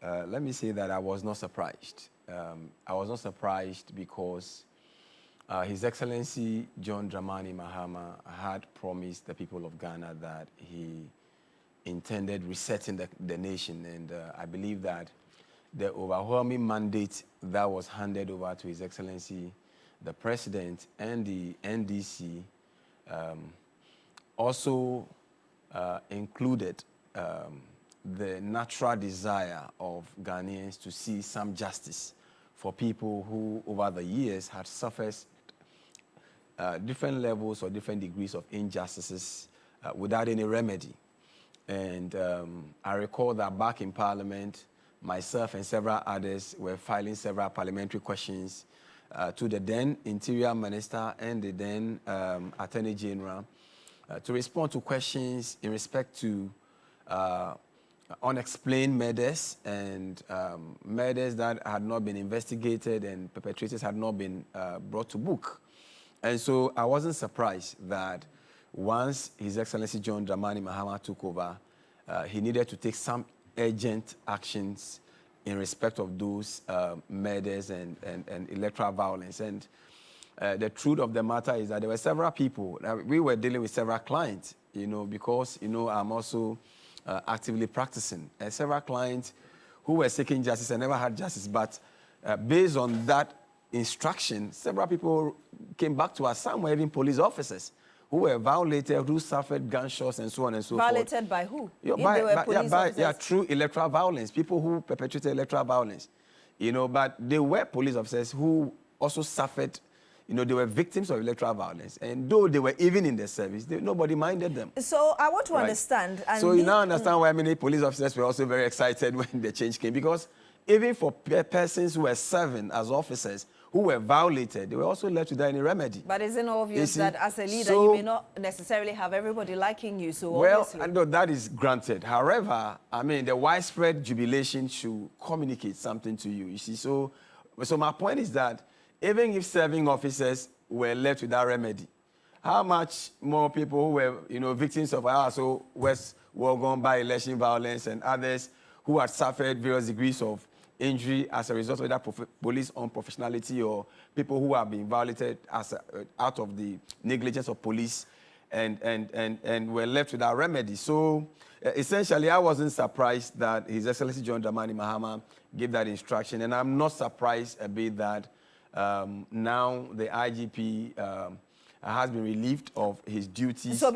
let me say that I was not surprised. I was not surprised because His Excellency John Dramani Mahama had promised the people of Ghana that he intended resetting the nation, and I believe that the overwhelming mandate that was handed over to His Excellency the President and the NDC also included the natural desire of Ghanaians to see some justice for people who over the years had suffered different levels or different degrees of injustices without any remedy. And I recall that back in Parliament, myself and several others were filing several parliamentary questions to the then Interior Minister and the then Attorney General to respond to questions in respect to unexplained murders and murders that had not been investigated and perpetrators had not been brought to book. And so I wasn't surprised that once His Excellency John Dramani Mahama took over, he needed to take some urgent actions in respect of those murders and electoral violence. And the truth of the matter is that there were several people. We were dealing with several clients, because, I'm also actively practicing. Several clients who were seeking justice and never had justice. But based on that instruction, several people came back to us. Some were even police officers who were violated, who suffered gunshots and so on and so forth. Violated by who? Through electoral violence, people who perpetrated electoral violence. But they were police officers who also suffered, they were victims of electoral violence. And though they were even in the service, nobody minded them. So I want to understand. And so you now understand why many police officers were also very excited when the change came. Because even for persons who were serving as officers, who were violated, they were also left without any remedy. But isn't it obvious that as a leader, you may not necessarily have everybody liking you, so obviously... Well, I know that is granted. However, the widespread jubilation should communicate something to you, so my point is that even if serving officers were left without remedy, how much more people who were, victims of also West Wogon by election violence and others who had suffered various degrees of injury as a result of that police unprofessionality or people who have been violated out of the negligence of police and were left without remedy. So essentially, I wasn't surprised that His Excellency John Dramani Mahama gave that instruction, and I'm not surprised a bit that now the IGP has been relieved of his duties.